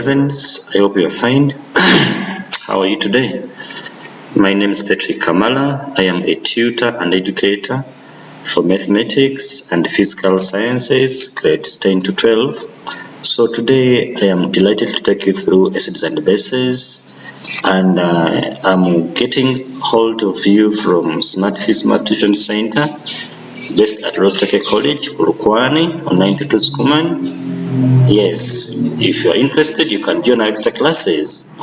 Friends, I hope you are fine. How are you today? My name is Patrick Kamala. I am a tutor and educator for mathematics and physical sciences, grades 10 to 12. So today I am delighted to take you through acids and bases, and I'm getting hold of you from Physmaths Tuition Center based at Rostake College, Rukwani, on 92 Skuman. Yes, if you are interested, you can join our extra classes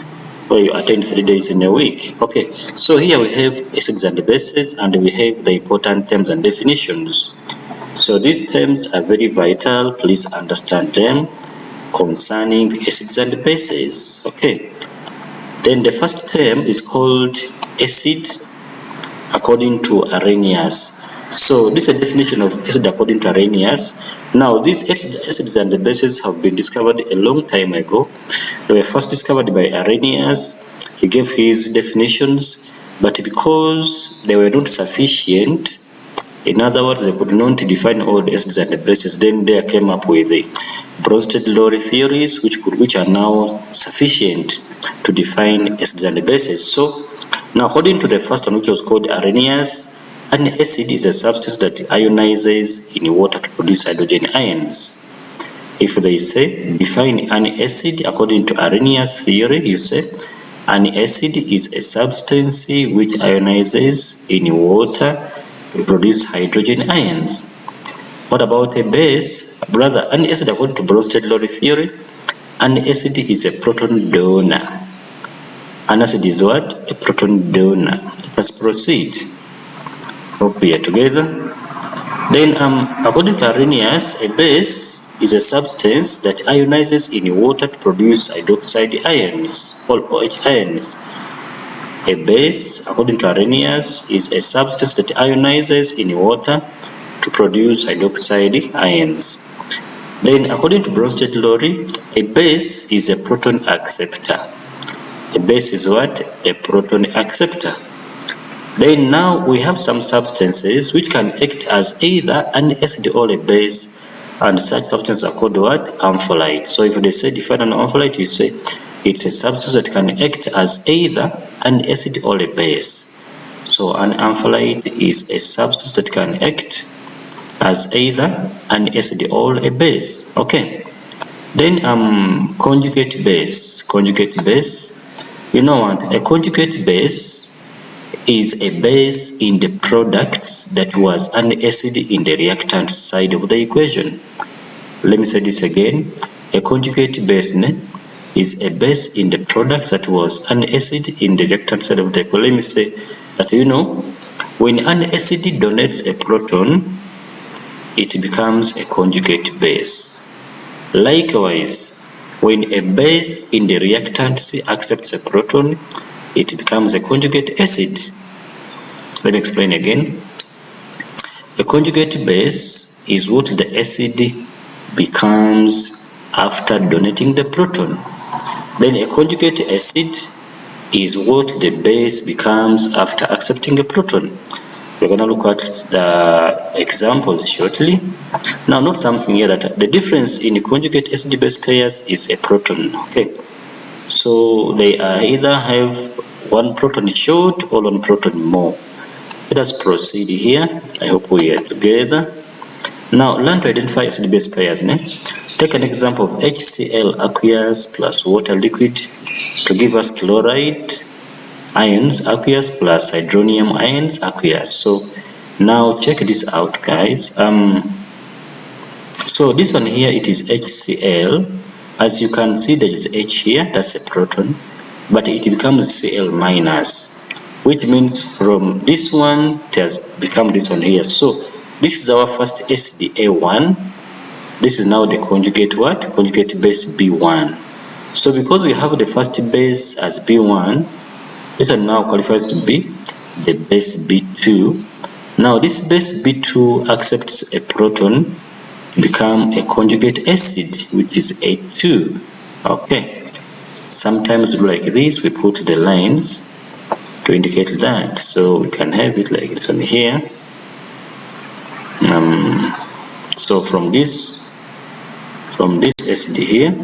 where you attend 3 days in a week. Okay, so here we have acids and bases, and we have the important terms and definitions. So these terms are very vital. Please understand them concerning acids and bases. Okay, then the first term is called acid according to Arrhenius. So this is a definition of acid according to Arrhenius. Now these acids and the bases have been discovered a long time ago. They were first discovered by Arrhenius. He gave his definitions, but because they were not sufficient, in other words, they could not define all the acids and the bases, then they came up with the Bronsted-Lowry theories, which are now sufficient to define acids and the bases. So now, according to the first one, which was called Arrhenius, an acid is a substance that ionizes in water to produce hydrogen ions. If they say define an acid according to Arrhenius theory, you say an acid is a substance which ionizes in water to produce hydrogen ions. What about a base? Brother, an acid according to Bronsted-Lowry theory, an acid is a proton donor. An acid is what? A proton donor. Let us proceed. Hope we are together. Then, according to Arrhenius, a base is a substance that ionizes in water to produce hydroxide ions, or OH ions. A base, according to Arrhenius, is a substance that ionizes in water to produce hydroxide ions. Then, according to Bronsted-Lowry, a base is a proton acceptor. A base is what? A proton acceptor. Then now we have some substances which can act as either an acid or a base, and such substances are called what? Ampholite. So if they say define an ampholite, you say it's a substance that can act as either an acid or a base. So an ampholite is a substance that can act as either an acid or a base. Okay. Then conjugate base. Conjugate base. You know what? A conjugate base is a base in the products that was an acid in the reactant side of the equation. Let me say this again. A conjugate base is a base in the product that was an acid in the reactant side of the equation. Let me say that, when an acid donates a proton, it becomes a conjugate base. Likewise, when a base in the reactant accepts a proton, it becomes a conjugate acid. Let me explain again. A conjugate base is what the acid becomes after donating the proton. Then a conjugate acid is what the base becomes after accepting a proton. We're going to look at the examples shortly. Now, note something here, that the difference in conjugate acid-base pairs is a proton. Okay, so they either have one proton short or one proton more. Let us proceed here. I hope we are together. Now, learn to identify acid-base pairs. Take an example of HCl aqueous plus water liquid to give us chloride ions aqueous plus hydronium ions aqueous. So now check this out, guys. So this one here, it is HCl. As you can see, there is H here, that's a proton, but it becomes Cl minus, which means from this one it has become this one here. So this is our first acid A1. This is now the conjugate what? Conjugate base B1. So because we have the first base as B1, this one now qualifies to be the base B2. Now this base B2 accepts a proton to become a conjugate acid, which is A2. Okay. Sometimes like this, we put the lines to indicate that. So we can have it like this one here. So from this acid here,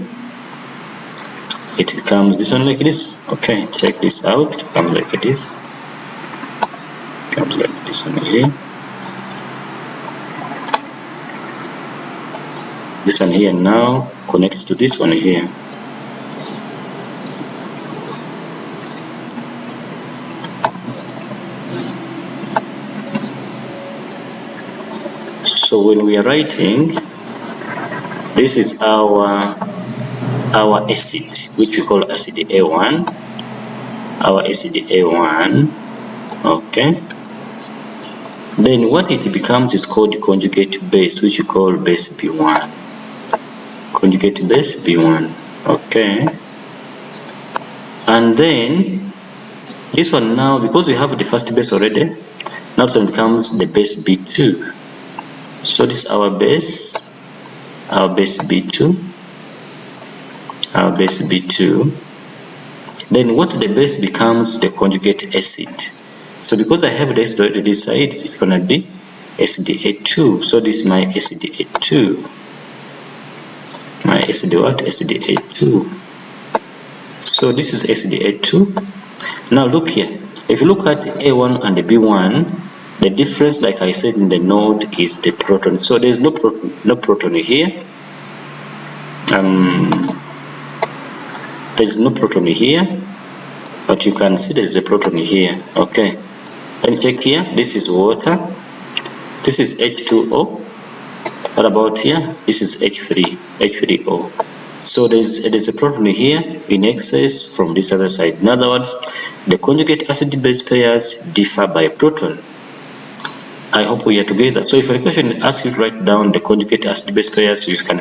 it becomes this one like this. Okay, check this out. It comes like this. Comes like this one here. This one here now connects to this one here. So when we are writing, this is our acid, which we call acid A1. Our acid A1. Okay. Then what it becomes is called conjugate base, which we call base B1. Conjugate base B1. Okay. And then this one now, because we have the first base already, now it becomes the base B2. So this is our base B2. Our base B2. Then what the base becomes the conjugate acid. So because I have the acid already this side, it's gonna be SDA2. So this is my SDA2. My acid what? SDA2. So this is SDA2. Now look here. If you look at A1 and the B1, the difference, like I said in the note, is the proton. So there is no proton here. There is no proton here, but you can see there is a proton here. Okay. And check here. This is water. This is H2O. What about here? This is H3O. So there's a proton here in excess from this other side. In other words, the conjugate acid-base pairs differ by proton. I hope we are together. So if a question asks you to write down the conjugate acid-base pairs, you can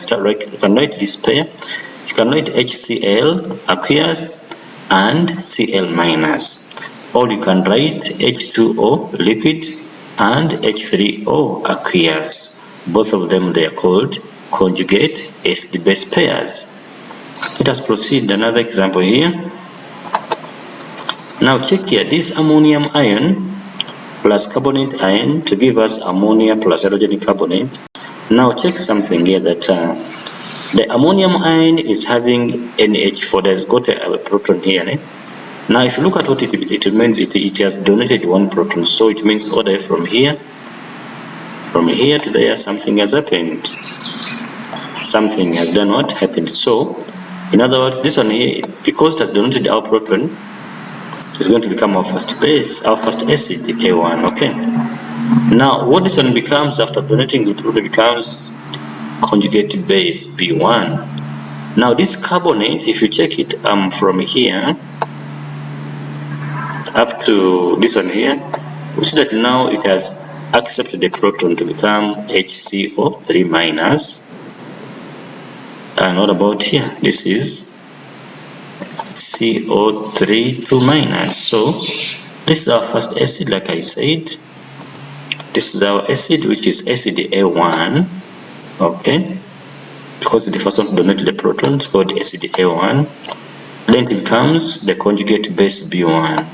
write this pair. You can write HCl aqueous and Cl minus. Or you can write H2O liquid and H3O aqueous. Both of them, they are called conjugate acid-base pairs. Let us proceed. Another example here. Now check here. This ammonium ion plus carbonate ion to give us ammonia plus hydrogen carbonate. Now check something here, that the ammonium ion is having NH4. There's got a proton here. Now if you look at what it means, it has donated one proton. So it means all the way from here to there, something has happened. Something has done what happened. So in other words, this one here, because it has donated our proton, it's going to become our first base, our first acid, A1. Okay. Now what this one becomes after donating the proton becomes conjugate base B1. Now this carbonate, if you check it from here up to this one here, we see that now it has accepted the proton to become HCO3 minus. And what about here? This is CO3 2 minus. So this is our first acid, like I said. This is our acid, which is acid A1. Okay, because the first one to donate the protons for the acid A1. Then it becomes the conjugate base B1.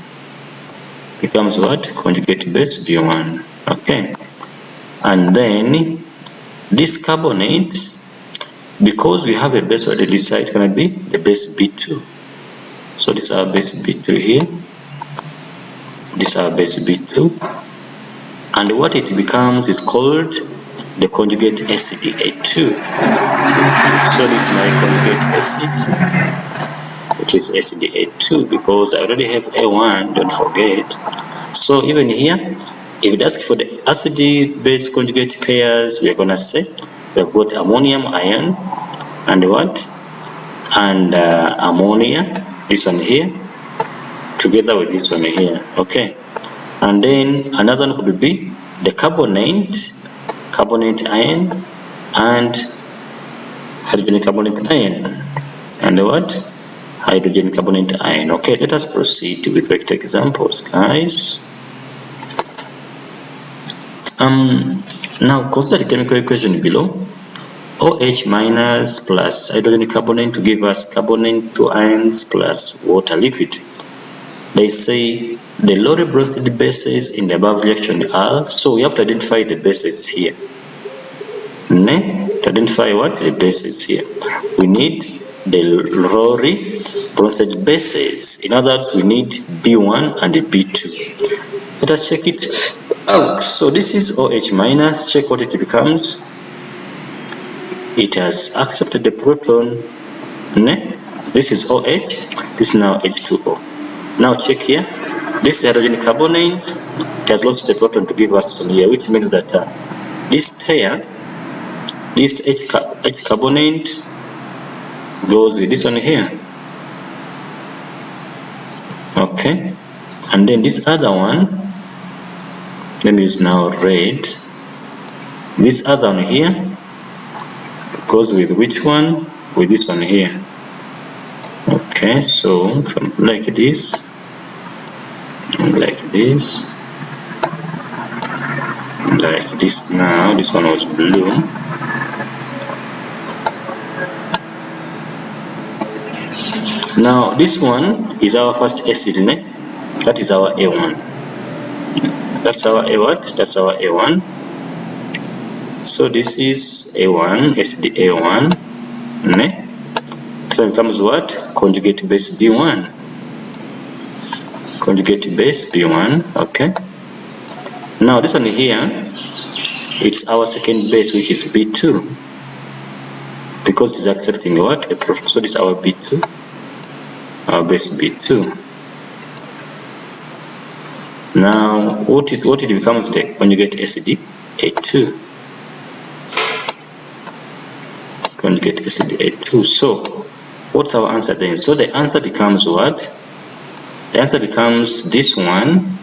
Becomes what? Conjugate base B1. Okay, and then this carbonate, because we have a base already this side, it's gonna be the base B2. So this is our base B2 here. This is our base B2, and what it becomes is called the conjugate acid A2. So this is my conjugate acid, which is acid A2, because I already have A1, don't forget. So even here, if it asks for the acid base conjugate pairs, we are gonna say we have got ammonium ion and what? And ammonia, this one here, together with this one here. Okay. And then another one could be the carbonate ion and hydrogen carbonate ion, and what? Hydrogen carbonate ion. Okay, let us proceed with vector examples, guys. Now consider the chemical equation below. OH minus plus hydrogen carbonate to give us carbonate 2 ions plus water liquid. They say the Lorentz bases in the above reaction are, so we have to identify the bases here. To identify what? The bases here. We need the Lorentz constant bases. In other words, we need B1 and B2. Let us check it out. So this is OH minus. Check what it becomes. It has accepted the proton. This is OH. This is now H2O. Now check here. This hydrogen carbonate, it has lost the proton to give us some here, which means that this pair, this H carbonate goes with this one here. Okay, and then this other one, let me use now red. This other one here goes with which one? With this one here. Okay, so from like this, like this, like this. Now this one was blue. Now this one is our first acid, that is our A1. That's our A what? That's our A1. So this is A1, acid A1, so it becomes what? Conjugate base B1. Conjugate base B1. Okay. Now this one here, it's our second base, which is B2, because it's accepting what? A proton. So this is our B2, our base B2. Now what it becomes? The conjugate acid A2. Conjugate acid A2. So what's our answer then? So the answer becomes what? The answer becomes this one.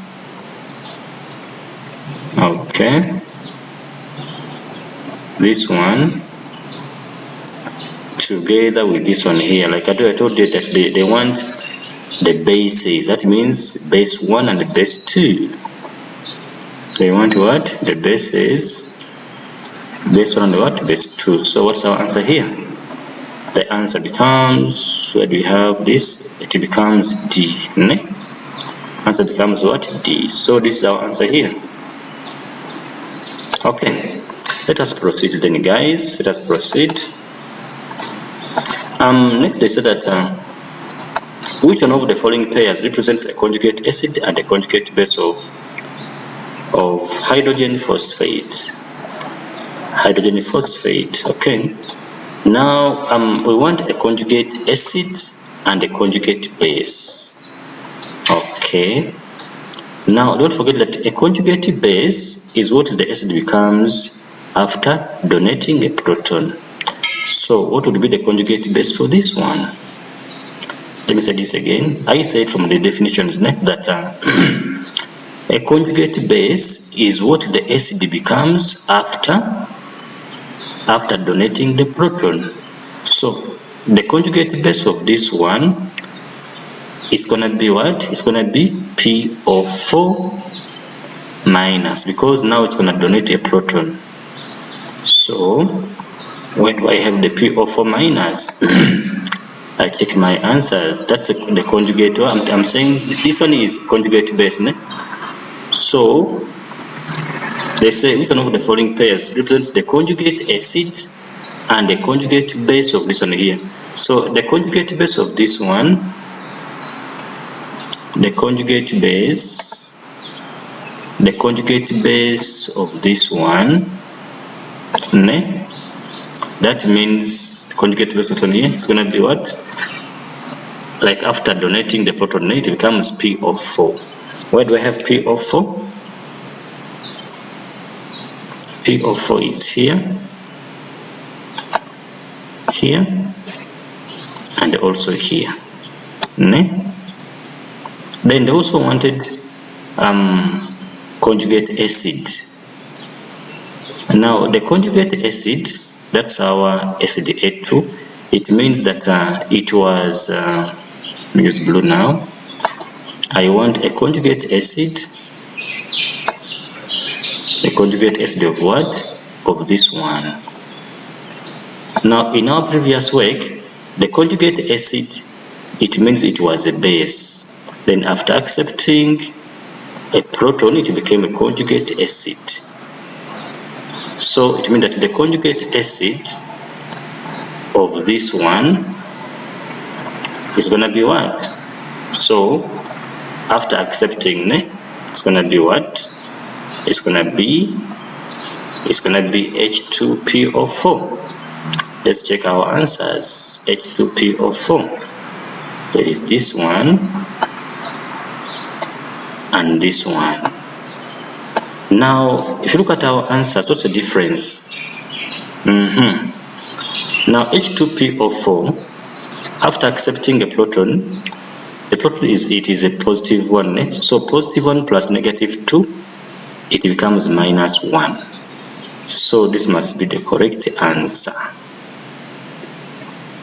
Okay, this one together with this one here. Like I told you that they want the bases. That means base 1 and base 2. They want what? The bases. Base 1 and what? Base 2. So what's our answer here? The answer becomes, where do we have this? It becomes D. Answer becomes what? D. So this is our answer here. Okay, let us proceed then, guys. Let us proceed. Next they said that which one of the following pairs represents a conjugate acid and a conjugate base of hydrogen phosphate? Hydrogen phosphate. Okay. Now we want a conjugate acid and a conjugate base. Okay. Now don't forget that a conjugate base is what the acid becomes after donating a proton. So what would be the conjugate base for this one? Let me say this again. I said from the definitions that a conjugate base is what the acid becomes after donating the proton. So the conjugate base of this one is gonna be what? It's gonna be PO4 minus, because now it's gonna donate a proton. So where do I have the PO4 minus? I check my answers. That's the conjugate. I'm saying this one is conjugate base. So let's say which one of the following pairs represents the conjugate acid and the conjugate base of this one here. So the conjugate base of this one, the conjugate base of this one, that means conjugate base of this one here is going to be what? Like after donating the proton, it becomes PO4. Where do I have PO4? PO4 is here, here, and also here. Then they also wanted conjugate acid. Now the conjugate acid, that's our acid A2. It means that it was, let me use blue now. I want a conjugate acid. The conjugate acid of what? Of this one. Now in our previous work, the conjugate acid, it means it was a base. Then after accepting a proton, it became a conjugate acid. So it means that the conjugate acid of this one is gonna be what? So after accepting, it's gonna be what? It's gonna be H2PO4. Let's check our answers. H2PO4. There is this one and this one. Now, if you look at our answers, what's the difference? Now, H2PO4, after accepting a proton, the proton is a positive one. So positive 1 plus negative 2, it becomes minus 1. So this must be the correct answer.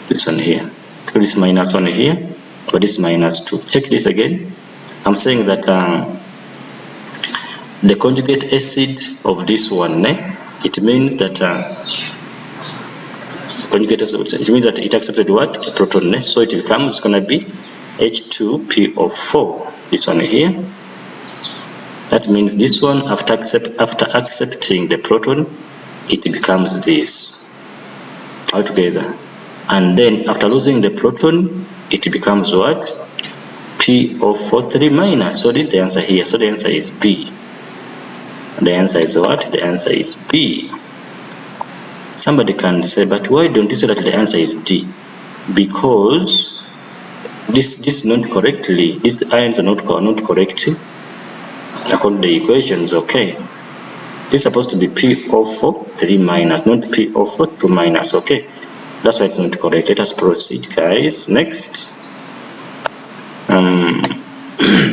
This one here. This minus 1 here, but this minus 2. Check this again. I'm saying that the conjugate acid of this one, it means that conjugate acid, it means that it accepted what? A proton, so it becomes going to be H2PO4. This one here. That means this one, after accepting the proton, it becomes this altogether. And then after losing the proton, it becomes what? PO43 minus. So this is the answer here. So the answer is B. The answer is what? The answer is B. Somebody can say, but why don't you say that the answer is D? Because this not correctly. These ions are not correct according to the equations. Okay. This is supposed to be PO43 minus, not PO42 minus. Okay. That's why it's not correct. Let us proceed, guys. Next.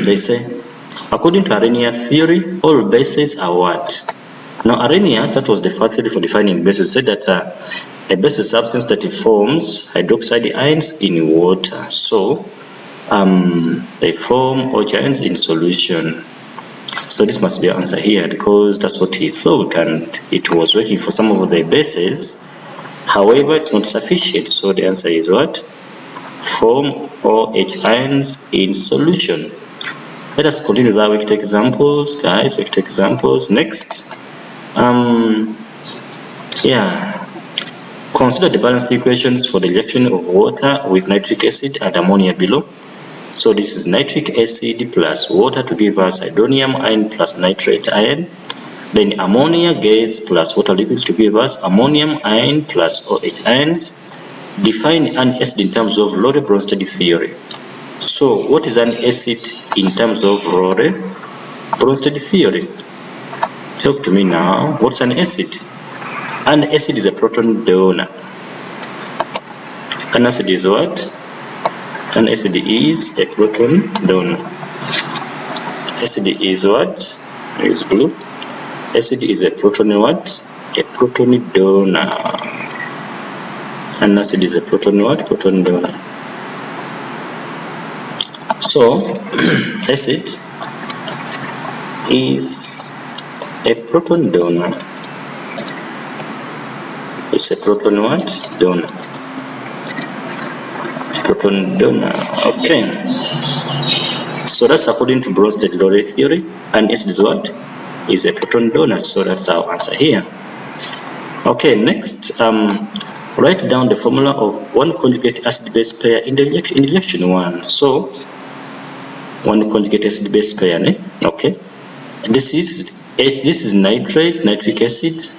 Let's say, according to Arrhenius theory, all bases are what? Now, Arrhenius, that was the first theory for defining bases, said that a base is a substance that forms hydroxide ions in water. So, they form OH ions in solution. So this must be an answer here, because that's what he thought, and it was working for some of the bases. However, it's not sufficient. So the answer is what? Form OH ions in solution. Let us continue with our vector examples, guys. Vector examples. Next. Consider the balanced equations for the reaction of water with nitric acid and ammonia below. So this is nitric acid plus water to give us hydronium ion plus nitrate ion. Then ammonia gas plus water liquid to give us ammonium ion plus OH ions. Define an acid in terms of Lorentz-Bronsted theory. So what is an acid in terms of Lorentz-Bronsted theory? Talk to me now. What's an acid? An acid is a proton donor. An acid is what? An acid is a proton donor. Acid is what? Is blue. Acid is a proton what? A proton donor. An acid is a proton what? Proton donor. So, acid is a proton donor. It's a proton what? Donor. Proton donor. Okay. So that's according to Bronsted-Lorentz theory. And acid is what? Is a proton donor. So that's our answer here. Okay, next. Write down the formula of one conjugate acid-base pair in the reaction 1. So, one conjugate acid-base pair, okay. This is nitric acid.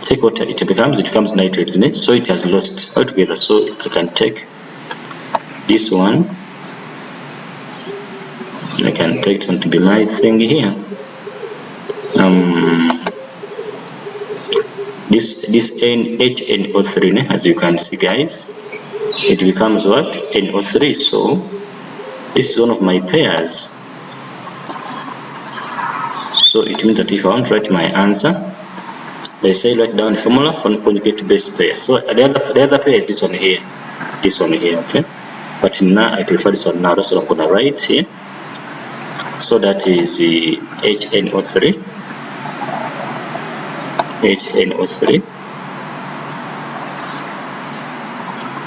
Take what it becomes nitrate, so it has lost altogether. So I can take this one. I can take this one to be my thing here. This HNO3, as you can see, guys, it becomes what? NO3. So this is one of my pairs. So it means that if I want to write my answer, let's say write down the formula for conjugate base pair. So the other pair is this one here. This one here, okay? But now I prefer this one now. That's what I'm gonna write here. So that is the HNO3. HNO3.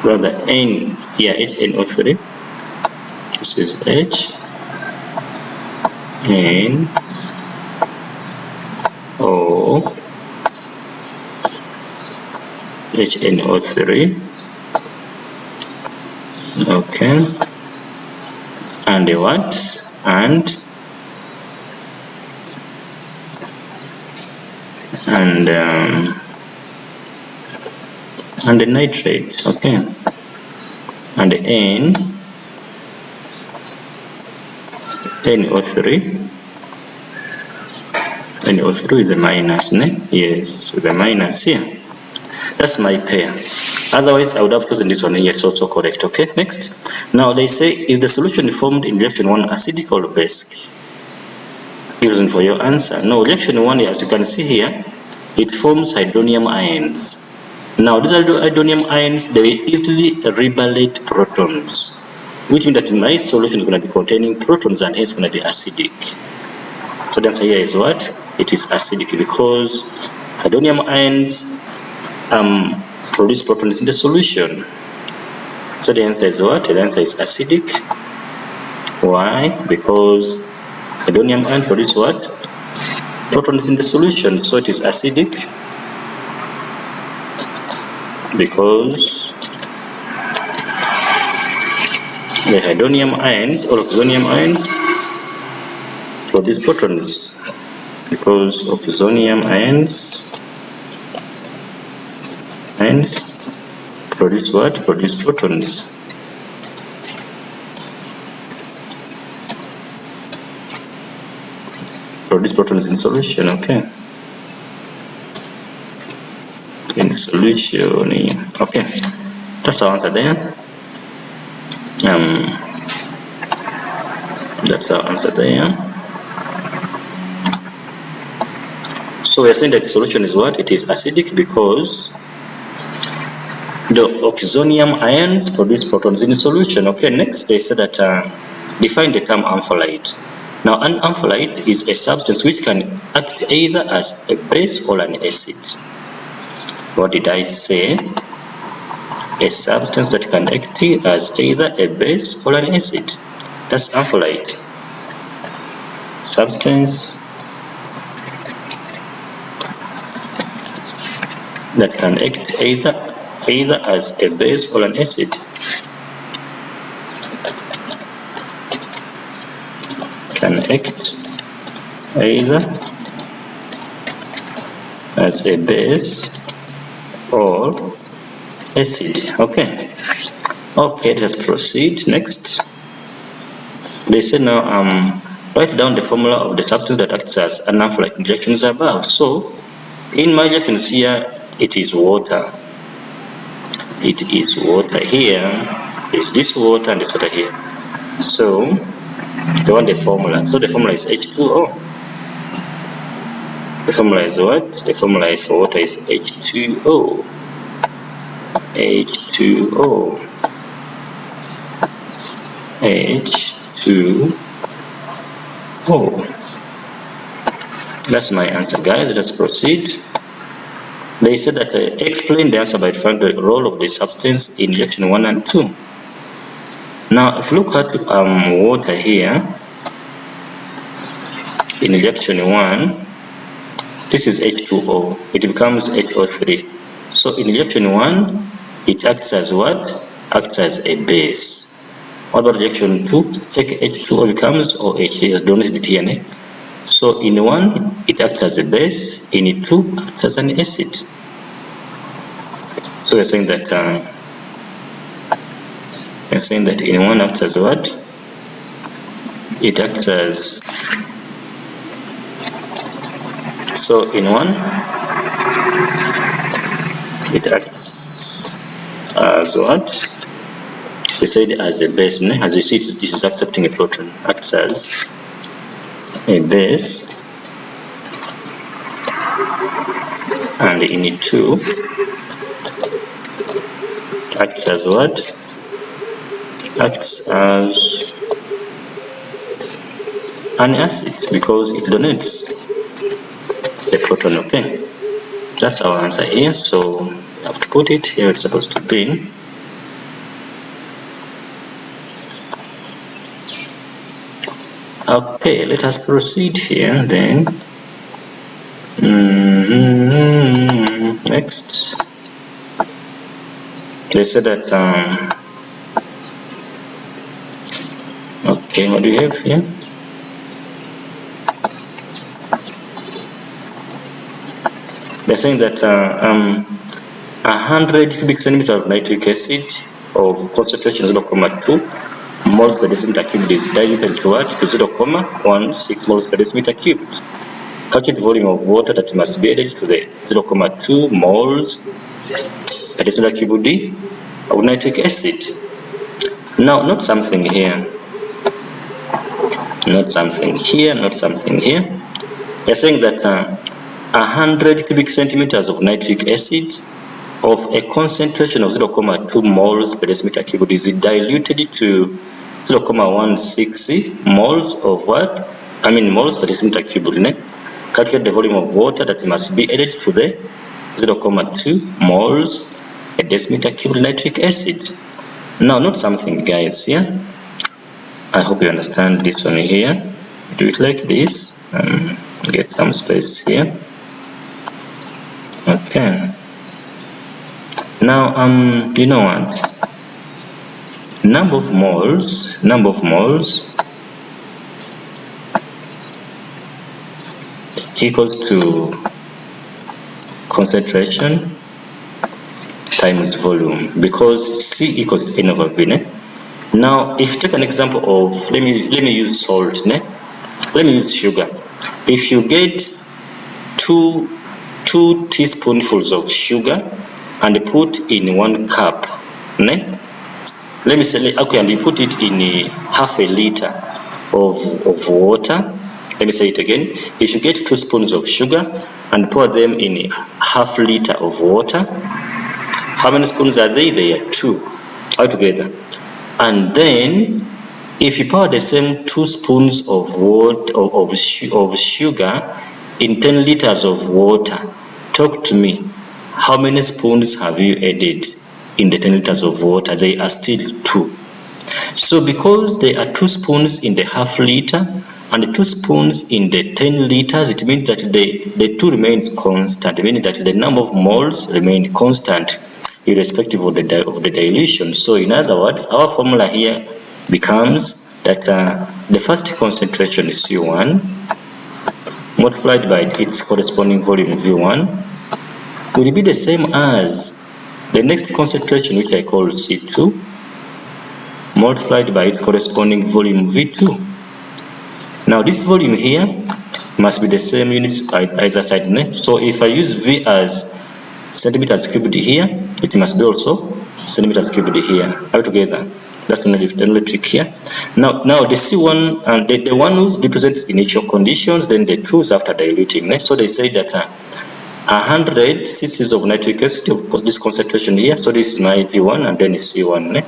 Rather HNO3. This is H N O HNO3. Okay. and a what? And the nitrate, okay, and NO3 with the minus, yes, with the minus here. That's my pair. Otherwise, I would have chosen this one. Yes, also correct. Okay, next. Now they say, is the solution formed in reaction 1 acidic or basic? Reason for your answer. No, reaction 1, as you can see here, it forms hydronium ions. Now these hydronium ions, they easily repellate protons, which means that my solution is going to be containing protons and hence going to be acidic. So the answer here is what? It is acidic because hydronium ions produce protons in the solution. So the answer is what? The answer is acidic. Why? Because hydronium ion produce what? Protons in the solution. So it is acidic because the hydronium ions or oxonium ions produce protons. Because oxonium ions produce what? Produce protons. Produce protons in solution, okay. In solution, okay. That's our answer there. That's our answer there. So we are saying that the solution is what? It is acidic because the oxonium ions produce protons in the solution. Okay, next they said that define the term ampholite. Now an ampholite is a substance which can act either as a base or an acid. What did I say? A substance that can act as either a base or an acid. That's ampholite. Substance that can act either as a base or an acid. Can act either as a base or acid. Okay, let's proceed. Next, they say now write down the formula of the substance that acts as an ampholite in reactions above. So in my reactions here, it is water. It is water. Here is this water and this water here. So they want the formula. So the formula is H2O. The formula is what? The formula is for water is H2O. H2O. H2O. That's my answer, guys. Let's proceed. They said that explain the answer by finding the role of the substance in reaction 1 and 2. Now, if you look at water here, in reaction 1, this is H2O. It becomes HO3. So in reaction 1, it acts as what? Acts as a base. What about reaction 2? Check H2O becomes OH. Don't need it here. So in 1, it acts as a base. In 2, it acts as an acid. So we're saying that in 1 acts as what? It acts as, so in 1 it acts as what? We said as a base. As you see, this is accepting a proton. Acts as a base, and in 2 acts as what? Acts as an acid because it donates the proton. Okay, that's our answer here. So we have to put it here. It's supposed to be. Okay, let us proceed here then. Next, they said that Okay, what do we have here? They're saying that 100 cubic centimeters of nitric acid of concentration 0.2 moles per decimeter cubed is diluted to what? To 0.16 moles per decimeter cubed. Calculate volume of water that must be added to the 0.2 moles per decimeter cubed of nitric acid. Now, not something here. Not something here, not something here. They're saying that 100 cubic centimeters of nitric acid of a concentration of 0.2 moles per decimeter cubed is diluted to 0.16 moles of what? Moles per decimeter cubed. Calculate the volume of water that must be added to the 0.2 moles per decimeter cubed nitric acid. Now, not something, guys, here. I hope you understand this one here. Do it like this. Get some space here. Okay. Now, you know what? Number of moles equals to concentration times volume, because C equals N over V. Now, if you take an example of, let me use salt. Let me use sugar. If you get two teaspoonfuls of sugar and put in 1 cup, let me say, okay, and you put it in half a liter of water. Let me say it again. If you get 2 spoons of sugar and pour them in half liter of water, how many spoons are they? They are 2 altogether. And then, if you pour the same 2 spoons of water of sugar in 10 liters of water, talk to me. How many spoons have you added in the 10 liters of water? They are still 2. So because there are 2 spoons in the half liter and 2 spoons in the 10 liters, it means that the 2 remains constant, meaning that the number of moles remain constant irrespective of the dilution. So in other words, our formula here becomes that the first concentration is C1 multiplied by its corresponding volume V1 will be the same as the next concentration, which I call C2, multiplied by its corresponding volume V2. Now this volume here must be the same units either side. So if I use V as centimeters cubed here, it must be also centimeters cubed here altogether. That's the only trick here. Now the C1 and the one who represents initial conditions, then the 2 is after diluting. So they say that 100 cc's of nitric acid of this concentration here. So this is my V1 and then it's C1.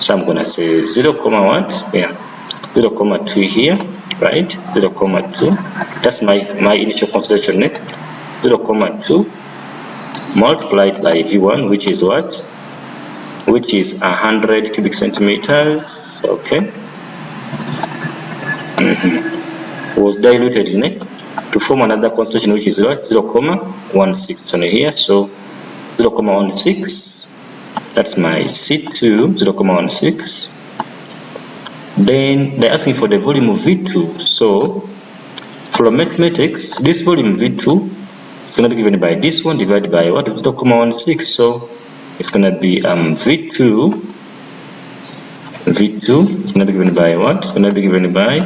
So I'm gonna say 0.2 here, right? 0.2. That's my initial concentration. 0.2 multiplied by V1, which is what? Which is 100 cubic centimeters. Okay. Was diluted to form another concentration, which is what? 0.16 on here. So 0.16. That's my C2, 0.16. Then they're asking for the volume of V2. So from mathematics, this volume V2 is going to be given by this one divided by what? 0.16. So it's going to be V2 is going to be given by what? It's going to be given by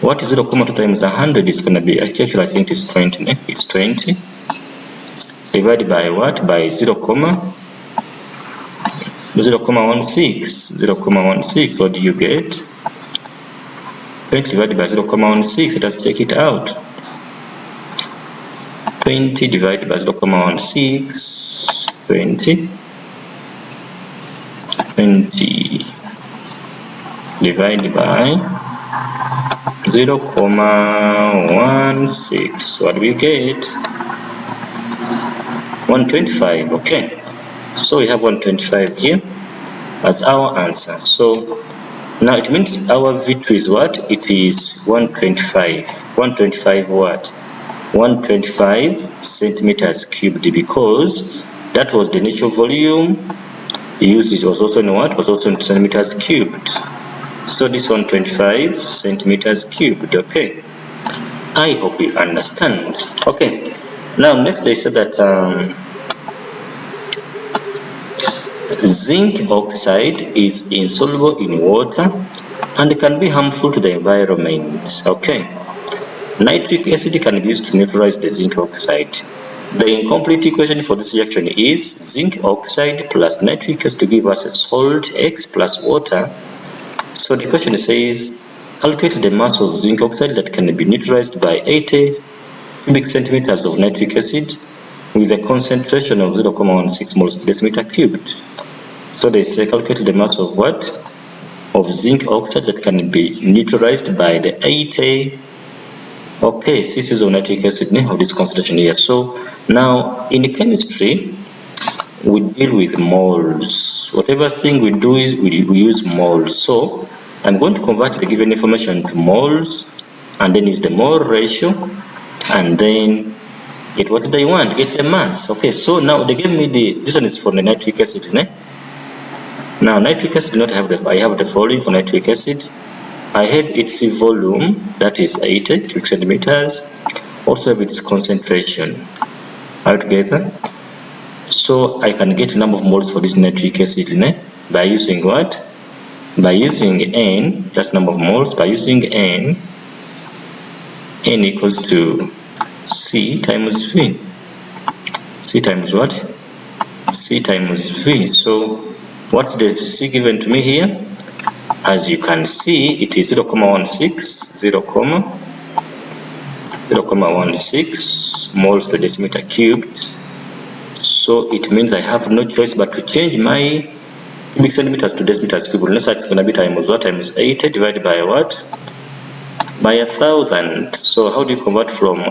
what? 0.2 times 100 is going to be, actually I think it's 20. It's 20 divided by what? By 0.16. 0.16. What do you get? 20 divided by 0.16. Let us take it out. 20 divided by 0.16. 20 divided by 0.16. What do we get? 125. Okay. So we have 125 here as our answer. So now it means our V2 is what? It is 125. 125 what? 125 centimeters cubed, because that was the initial volume used. It was also in what? Was also in centimeters cubed. So this one 25 centimeters cubed. Okay, I hope you understand. Okay, now next they said that zinc oxide is insoluble in water and can be harmful to the environment. Okay, nitric acid can be used to neutralize the zinc oxide. The incomplete equation for this reaction is zinc oxide plus nitric acid to give us a salt X plus water. So the question says, calculate the mass of zinc oxide that can be neutralized by 80 cubic centimeters of nitric acid with a concentration of 0.16 moles per decimeter cubed. So they say calculate the mass of what? Of zinc oxide that can be neutralized by the 80 cc's of nitric acid of this concentration here. So now in chemistry, we deal with moles. Whatever thing we do is we use moles. So I'm going to convert the given information to moles and then use the mole ratio and then get what they want, get the mass. Okay, so now they gave me this one is for the nitric acid. Now nitric acid I have the following for nitric acid. I have its volume, that is 80 cubic centimeters, also have its concentration altogether. So I can get the number of moles for this nitric acid by using what? By using N, that's number of moles, by using N equals to C times V. C times what? C times V. So what's the C given to me here? As you can see, it is 0.16 moles per decimeter cubed. So it means I have no choice but to change my cubic centimeters to decimeters cubed. Let's say it's going to be times what? Times 80 divided by what? By 1,000. So how do you convert from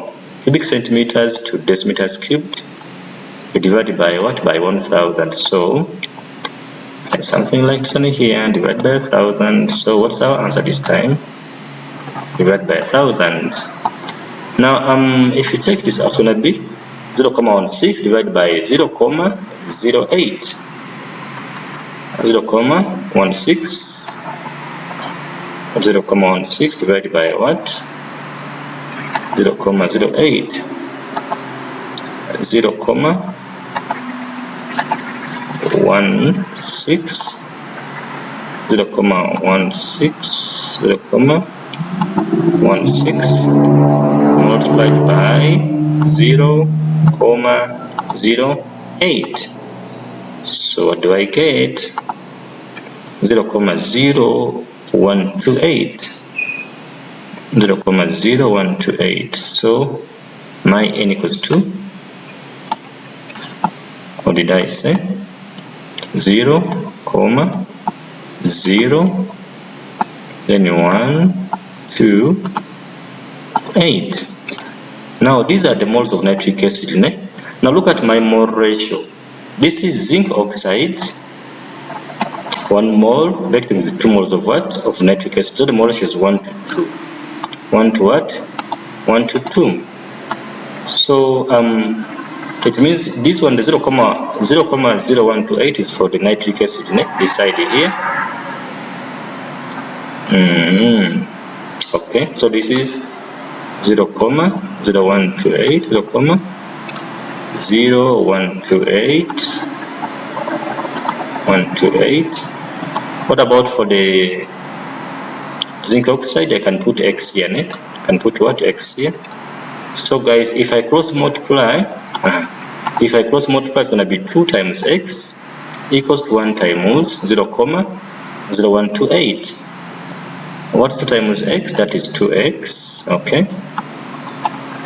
cubic centimeters to decimeters cubed? We divide by what? By 1,000. So something like this one here, divide by 1,000. So what's our answer this time? Divide by 1,000. Now if you take this out, it's gonna be 0.16 divided by 0.08. 0.16 divided by what? 0.08. 0.16 multiplied by 0.08. So what do I get? 0.0128. 0.0128. So my N equals to, what did I say? 0.0 then 1 2 8. Now these are the moles of nitric acid. Now look at my mole ratio. This is zinc oxide, 1 mole reacting with 2 moles of what? Of nitric acid. So the mole ratio is 1 to 2. 1 to what? 1 to 2. So it means this one, the 0.0128 is for the nitric acid, this side here. Okay, so this is 0.0128, 0.0128. What about for the zinc oxide? I can put X here, can put what? X here. So guys, if I cross multiply, it's going to be 2 times X equals to 1 times 0.0128. What's 2 times X? That is 2X. Okay.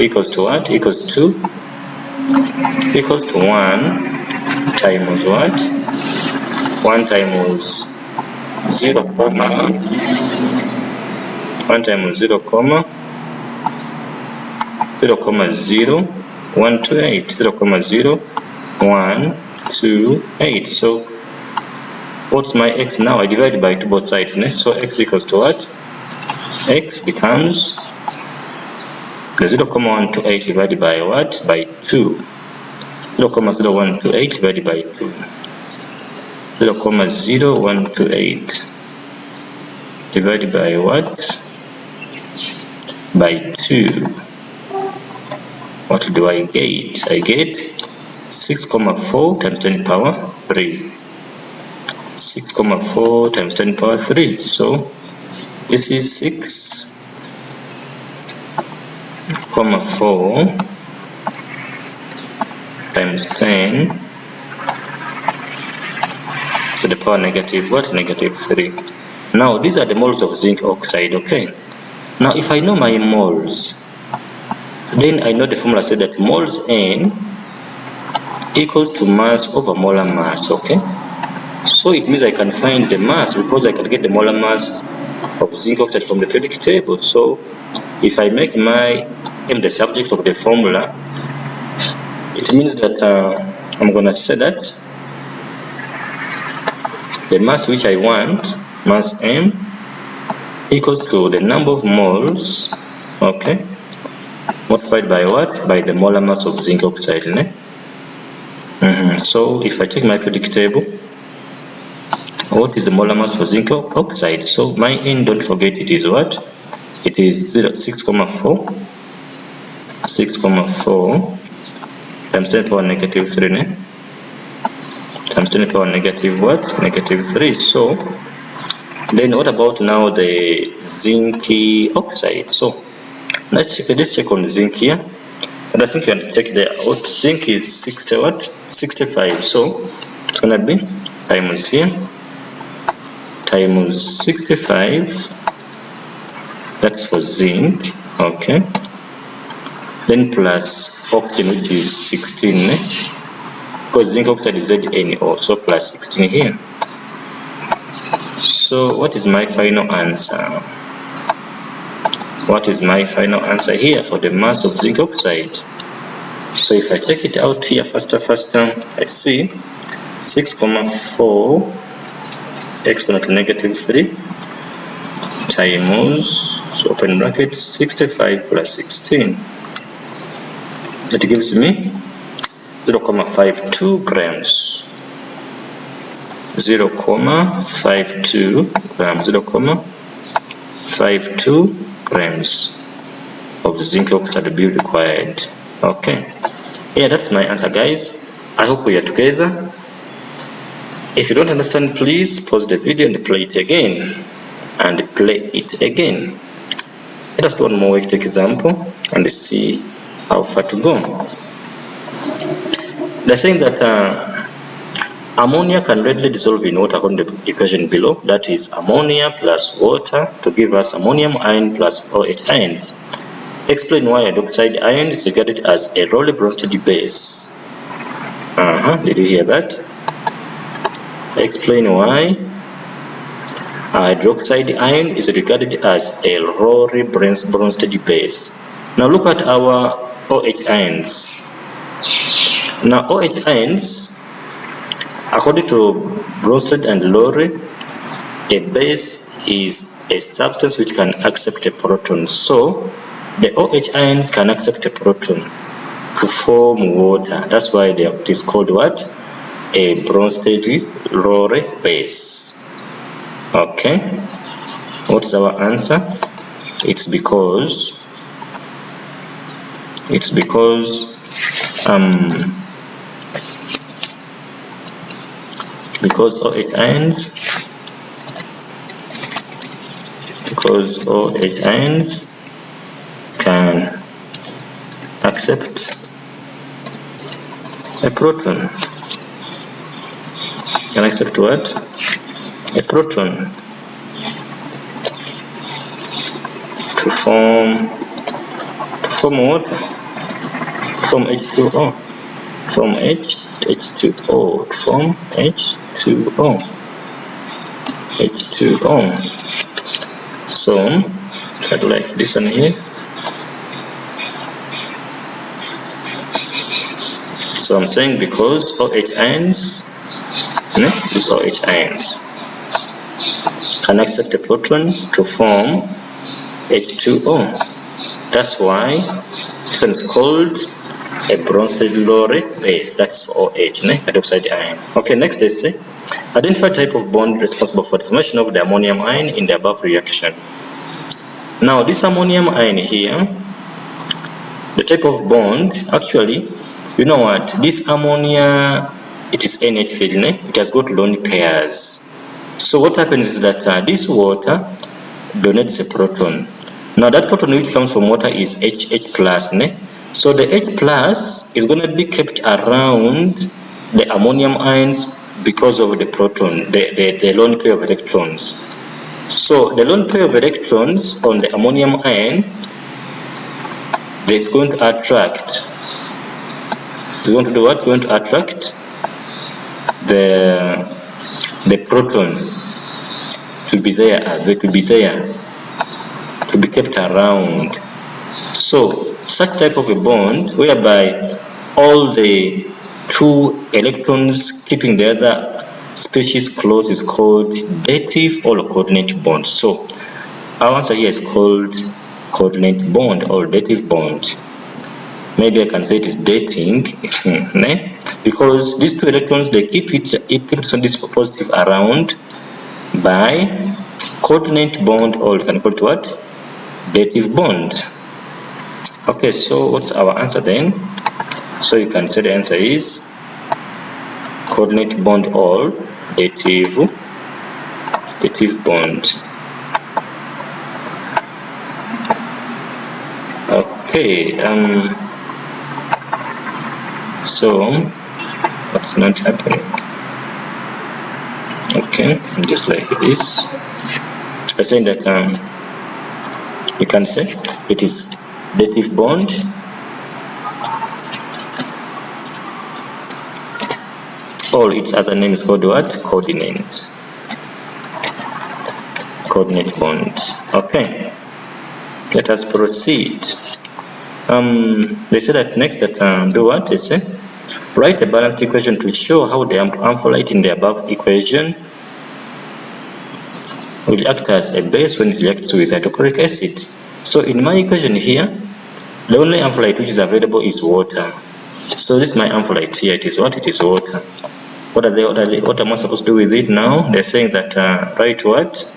Equals to what? Equals to 1 times what? 1 times 0, 1 times 0.0128, 0.0128. So what's my X now? I divide by 2 both sides. So X equals to what? X becomes the 0.128 divided by what? By 2. 0.0128 divided by 2. 0.0128 divided by what? By 2. What do I get? I get 6,4 times 10 power 3. 6,4 times 10 power 3. So this is 6,4 times 10 to the power negative what? Negative 3. Now these are the moles of zinc oxide. Okay. Now if I know my moles, then I know the formula said that moles N equals to mass over molar mass. Okay. So it means I can find the mass because I can get the molar mass of zinc oxide from the periodic table. So if I make my M the subject of the formula, it means that I'm gonna say that the mass which I want, mass M, equals to the number of moles, okay, multiplied by what? By the molar mass of zinc oxide. So if I check my periodic table, what is the molar mass for zinc oxide? So my N, don't forget, it is what? It is 6,4 times 10 power negative 3, times 10 power negative what? Negative 3. So then what about now the zinc oxide? So let's check on zinc here. And I think you can check the out. Zinc is 60 what? 65. So it's gonna be times here times 65. That's for zinc. Okay. Then plus oxygen, which is 16, because zinc oxide is ZnO, so plus 16 here. So what is my final answer? What is my final answer here for the mass of zinc oxide? So if I check it out here faster, I see 6,4 exponent negative 3 times, open bracket, 65 plus 16. That gives me 0,52 grams. 0,52 grams. 0,52 grams of zinc oxide will be required. Okay. Yeah, that's my answer, guys. I hope we are together. If you don't understand, please pause the video and play it again. Let us do one more quick example and see how far to go. They're saying that ammonia can readily dissolve in water according to the equation below. That is ammonia plus water to give us ammonium ion plus OH ions. Explain why hydroxide ion is regarded as a Rayleigh Bronsted base. Did you hear that? Explain why hydroxide ion is regarded as a Rayleigh Bronsted base. Now look at our OH ions. Now OH ions, according to Bronsted and Rayleigh, a base is a substance which can accept a proton. So the OH ion can accept a proton to form water. That's why it is called what? A Bronsted-Rayleigh base. Okay. What is our answer? It's because OH ions can accept a proton. Can accept what? A proton to form water, from H2O, from H2O, from H2O. So I'd like this one here. So I'm saying because OH ions, these OH ions can accept a proton to form H2O. That's why this one is called a bronzylore base. That's OH, hydroxide ion. Okay, next they say identify type of bond responsible for the formation of the ammonium ion in the above reaction. Now this ammonium ion here, the type of bond, actually, you know what, this ammonia, it is NH filled, it has got lone pairs. So what happens is that this water donates a proton. Now that proton which comes from water is HH plus, so the H plus is going to be kept around the ammonium ions because of the proton, the lone pair of electrons. So the lone pair of electrons on the ammonium ion, they're going to attract. It's going to do what? Going to attract the proton to be there, to be kept around. So such type of a bond whereby all the two electrons keeping the other species close is called dative or coordinate bond. So our answer here is called coordinate bond or dative bond. Maybe I can say it is dating, because these two electrons, they keep this positive around by coordinate bond, or you can call it what? Dative bond. Okay, so what's our answer then? So you can say the answer is coordinate bond or dative bond. Okay, so what's not happening? Okay, just like this. I say that you can say it is dative bond or its other name is called what? Coordinate bond. Okay, let us proceed. They say that next that do what? They say write a balanced equation to show how the ampholite in the above equation will act as a base when it reacts with hydrochloric acid. So in my equation here, the only ampholite which is available is water. So this is my ampholite here. It is what? It is water. What am I supposed to do with it now? They're saying that write what?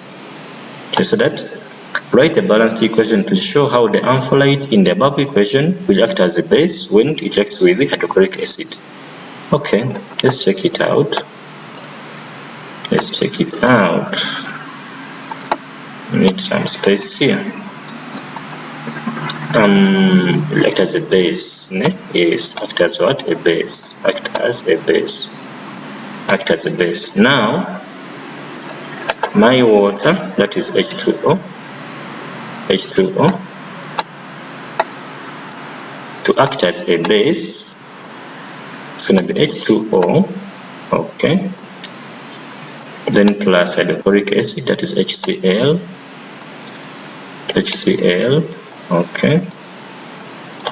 They said that write a balanced equation to show how the ampholite in the above equation will act as a base when it reacts with the hydrochloric acid. Okay, let's check it out. Need some space here. Act as a base, yes, act as what? A base. Act as a base. Now my water, that is H2O, to act as a base, it's going to be H2O, okay, then plus hydrochloric acid, that is HCl, okay,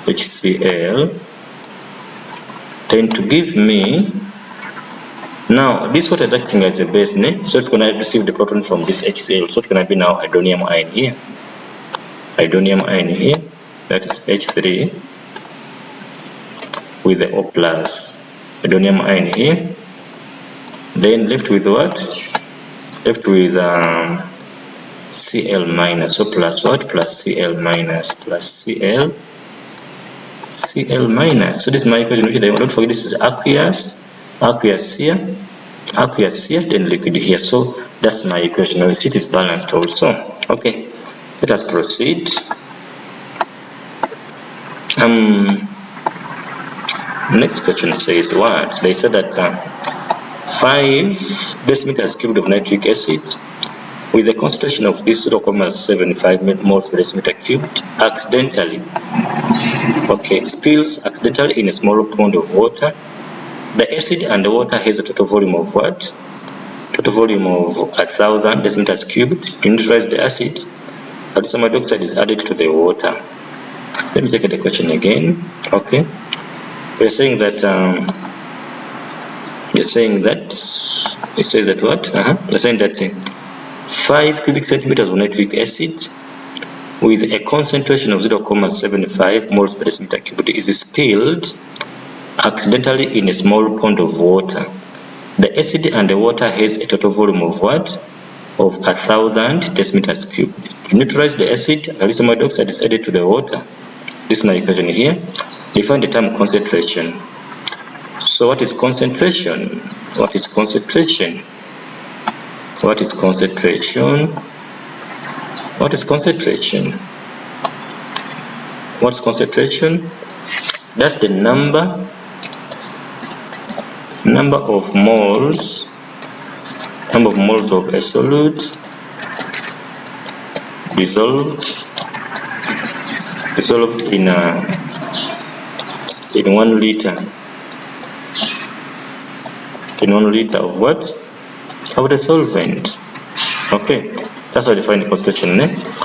HCl, then to give me, now this water is acting as a base, so it's going to receive the proton from this HCl, so it's going to be now hydronium ion here, that is H3 with the O plus, hydronium ion here, then left with what? Left with Cl minus, so plus what? Plus Cl minus, Cl minus. So this is my equation. Don't forget this is aqueous here, then liquid here. So that's my equation. Now you see it is balanced also. Okay, let us proceed. Next question says what? They said that 5 deciliters cubed of nitric acid with a concentration of 0.75 moles per decimeter cubed accidentally, spills accidentally in a small pond of water. The acid and the water has a total volume of what? Total volume of 1,000 deciliters cubed. To neutralize the acid, calcium hydroxide is added to the water. Let me take the question again. Okay, we are saying that it says that what? We're saying that 5 cubic centimeters of nitric acid with a concentration of 0.75 moles per decimeter cubed is spilled accidentally in a small pond of water. The acid and the water has a total volume of what? Of 1,000 decimeters cubed. To neutralize the acid, calcium hydroxide is added to the water. This is my equation here. Define the term concentration. So what is concentration? What is concentration? What is concentration? What is concentration? What's concentration? That's the number of moles of a solute dissolved in 1 liter. In 1 liter of what? Of the solvent. Okay, that's how I define the concentration.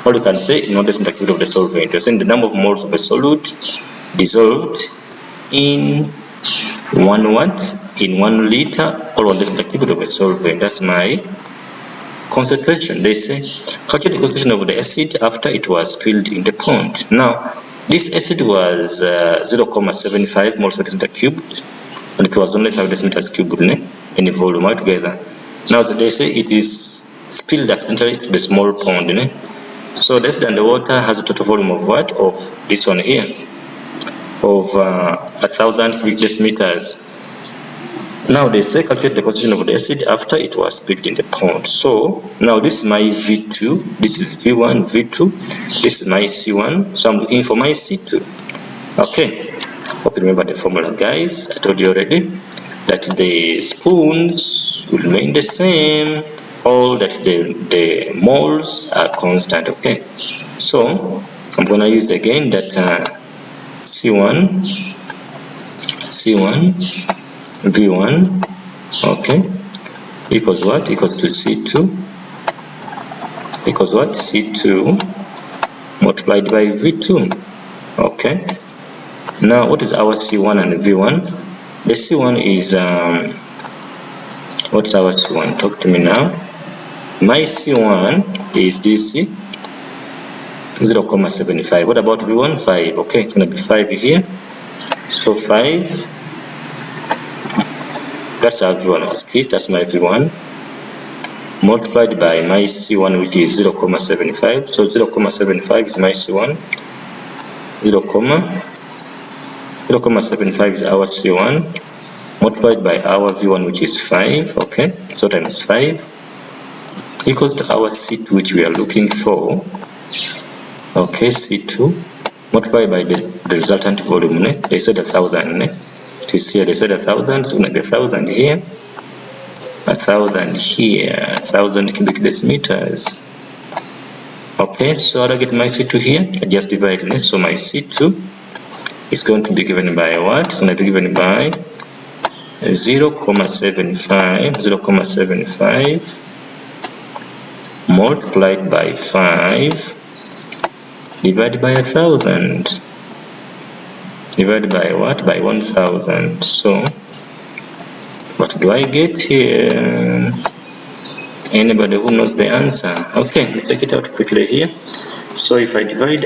Or you can say in 1 decimeter cubed of the solvent. You're saying the number of moles of a solute dissolved in 1 what? In 1 liter or 1 decimeter cubed of a solvent. That's my concentration. They say calculate the concentration of the acid after it was spilled in the pond. Now this acid was 0.75 moles per decimeter cubed, and it was only 5 decimeters cubed in volume altogether. Now they say it is spilled accidentally to the small pond. So the acid and the water has a total volume of what? Of this one here, of 1,000 cubic decimeters. Now they say calculate the concentration of the acid after it was spilled in the pond. So now this is my V2, this is V1, V2, this is my C1, so I'm looking for my C2. Okay, hope you remember the formula, guys. I told you already that the spoons will remain the same, all that the moles are constant. Okay, so I'm gonna use again that C1, V1, okay, equals what? Equals to C2, equals what? C2 multiplied by V2. Okay, now what is our C1 and V1? The C1 is what's our C1? Talk to me now. My C1 is this 0.75. What about V1? 5. Okay, it's gonna be 5 here. So 5. That's our V1 was key. That's my V1 multiplied by my C1, which is 0.75. So 0.75 is my C1. 0.75 is our C1 multiplied by our V1, which is 5. Okay, so times 5 equals to our C2, which we are looking for. Okay, C2 multiplied by the resultant volume. They said 1,000. It is here. They said 1,000. So maybe 1,000 here, 1,000 here, 1,000 cubic decimeters. Okay, so how do I get my C2 here? I just divide it. So my C2 is going to be given by what? It's going to be given by 0.75 multiplied by 5 divided by 1,000. Divided by what? By 1,000. So what do I get here? Anybody who knows the answer? Okay, let's take it out quickly here. So if I divide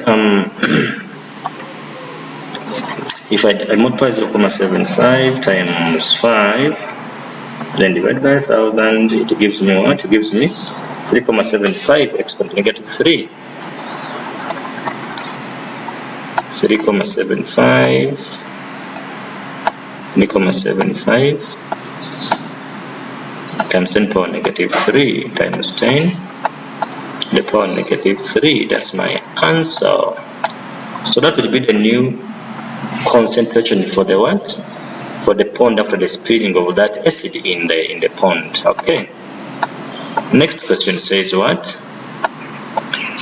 if I multiply 0.75 times 5, then divide by 1,000, it gives me what? It gives me 3.75 exponent negative 3. 3.75 times 10 power negative 3 times 10 the power negative 3. That's my answer. So that will be the new concentration for the what? For the pond after the spilling of that acid in the pond. Okay. Next question says what?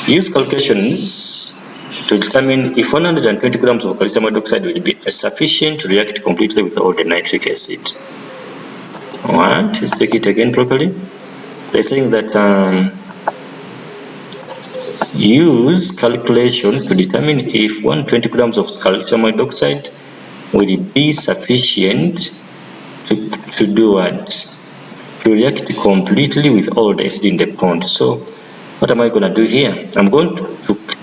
Use calculations to determine if 120 grams of calcium hydroxide will be sufficient to react completely with all the nitric acid. What? Let's take it again properly. They're saying that use calculations to determine if 120 grams of calcium hydroxide will be sufficient to do what? To react completely with all the acid in the pond. So what am I going to do here? I'm going to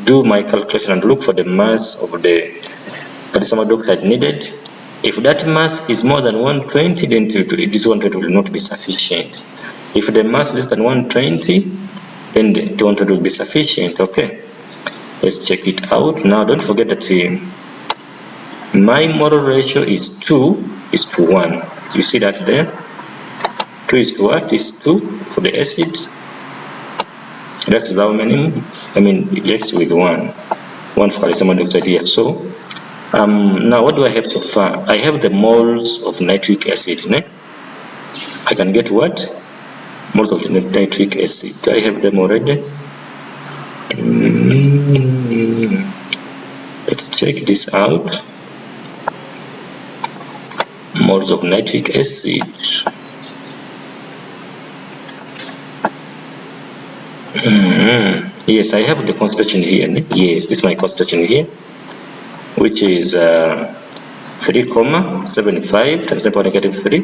do my calculation and look for the mass of the calcium hydroxide needed. If that mass is more than 120, then this 120 will not be sufficient. If the mass is less than 120, then the 120 will be sufficient. Okay, let's check it out. Now don't forget that my molar ratio is 2:1. You see that there? 2 is to what? Is 2 for the acid. That's how many? I mean, left with 1 for calcium hydroxide here. So now what do I have so far? I have the moles of nitric acid. Ne? I can get what? Moles of nitric acid. I have them already. Let's check this out. Moles of nitric acid. Yes, I have the concentration here. Ne? Yes, this is my concentration here, which is 3,75 times 10⁻³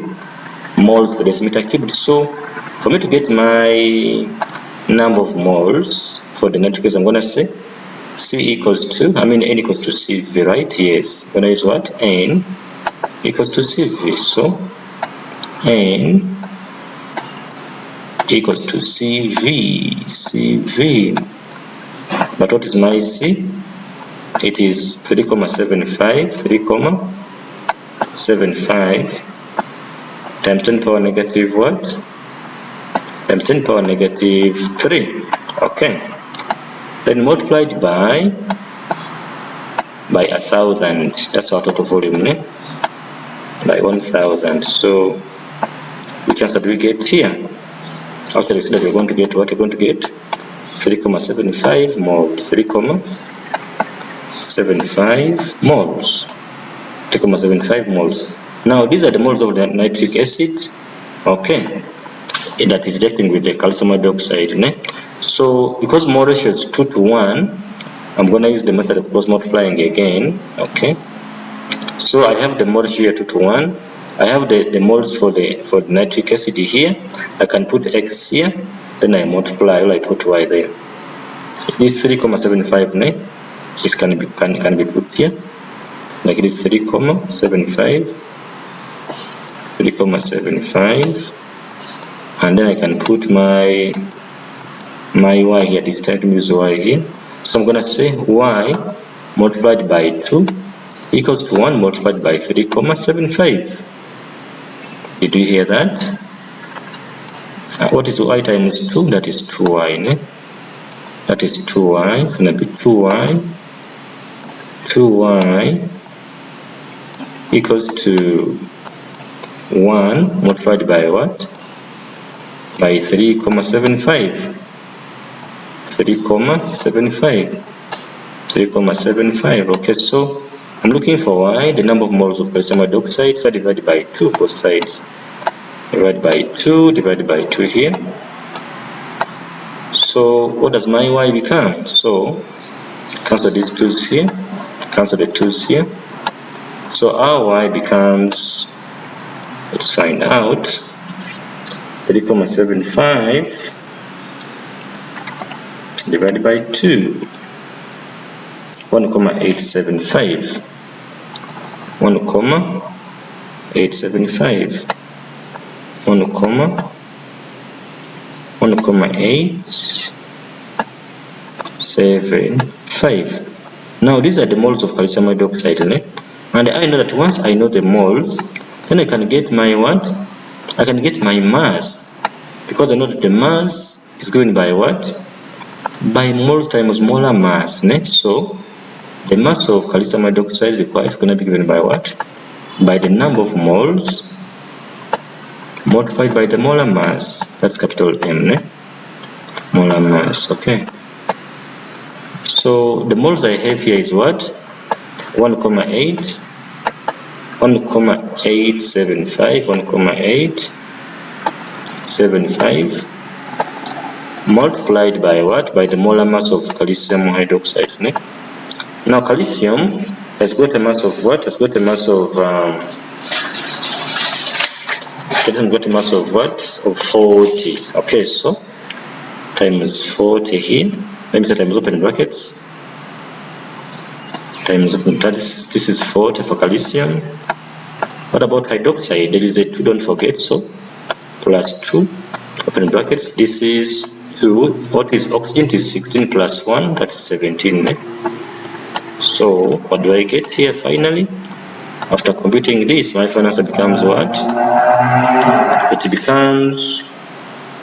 moles per decimeter cubed. So for me to get my number of moles for the nitric acid, I'm going to say N equals to CV, right? Yes, I'm going to use what? N equals to CV. So N equals to CV. But what is my C? It is 3,75 times 10⁻³ what? Times 10⁻³ Okay. Then multiplied by 1,000. That's our total volume, ne? By 1,000. So which answer do we get here? Actually, we're going to get what? We're going to get 3,75 moles. 3,75 moles. 3,75 moles. Now these are the moles of the nitric acid. Okay, that is reacting with the calcium hydroxide. Ne? So because mole ratio is 2:1, I'm going to use the method of cross multiplying again. Okay. So I have the mole ratio here 2:1. I have the moles for the nitric acid here. I can put X here, then I multiply, or I put Y there. This 3,75, ne? It can be put here, like it is 3,75, and then I can put my Y here. This time to use Y here. So I'm gonna say Y multiplied by 2 equals to 1 multiplied by 3,75. Did you hear that? What is Y times 2? That is 2Y. Ne? That is 2Y. It's going to be 2Y equals to 1 multiplied by what? By 3,75. 3,75. Okay, so I'm looking for Y, the number of moles of calcium hydroxide, so divided by 2 both sides. Divided by 2 here. So what does my Y become? So cancel these 2's here, cancel the 2's here. So our Y becomes, let's find out, 3,75 divided by 2, 1,875. 1,875. 1,875. Now these are the moles of calcium hydroxide, ne? And I know that once I know the moles, then I can get my what? I can get my mass, because I know that the mass is given by what? By moles times molar mass, ne? So the mass of calcium hydroxide required is going to be given by what? By the number of moles multiplied by the molar mass. That's capital M, ne? Molar mass. Okay. So the moles I have here is what? 1,875 multiplied by what? By the molar mass of calcium hydroxide, ne? Now calcium has got a mass of what? Has got a mass of Of 40. Okay, so times 40 here. Let me say times open brackets. times this is 40 for calcium. What about hydroxide? There is a 2, don't forget, so plus 2, open brackets, this is 2. What is oxygen? It is 16 plus 1, that's 17. So what do I get here finally? After computing this, my final answer becomes what? It becomes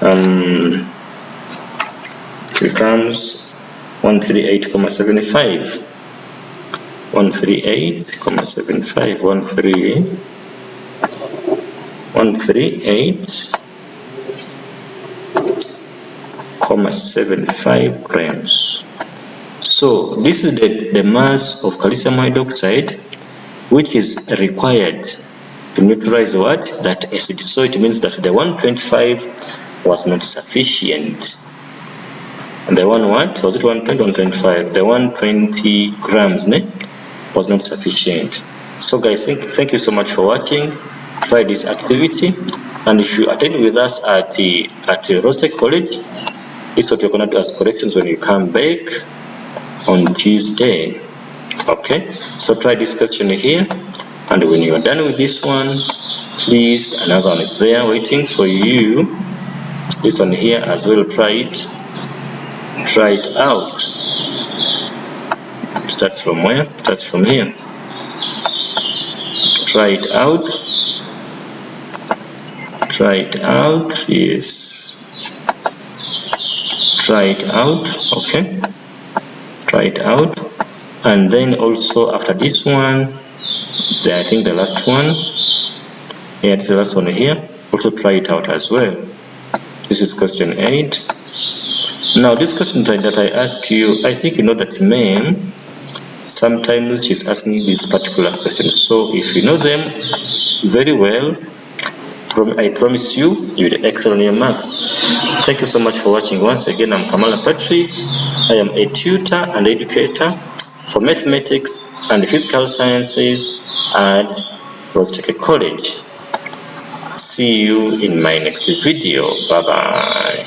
138.75. 138.75. 138.75 grams. So this is the mass of calcium hydroxide which is required to neutralize what? That acid. So it means that the 125 was not sufficient. And the one what? Was it 120, 125? The 120 grams was not sufficient. So guys, thank you so much for watching. Try this activity, and if you attend with us at the Roster College, this is what you're going to do as corrections when you come back on Tuesday. Okay, so try this question here, and when you are done with this one, please, another one is there waiting for you. This one here as well, try it out. Start from where? Start from here. Try it out. Yes. Try it out. Okay. Try it out. And then also after this one, I think the last one. Yeah, it's the last one here. Also try it out as well. This is question 8. Now this question that I ask you, I think you know that ma'am, sometimes she's asking these particular questions. So if you know them very well, I promise you will excel on your marks. Thank you so much for watching. Once again, I'm Kamala Patrick. I am a tutor and educator for mathematics and physical sciences at Conjugate College. See you in my next video. Bye bye.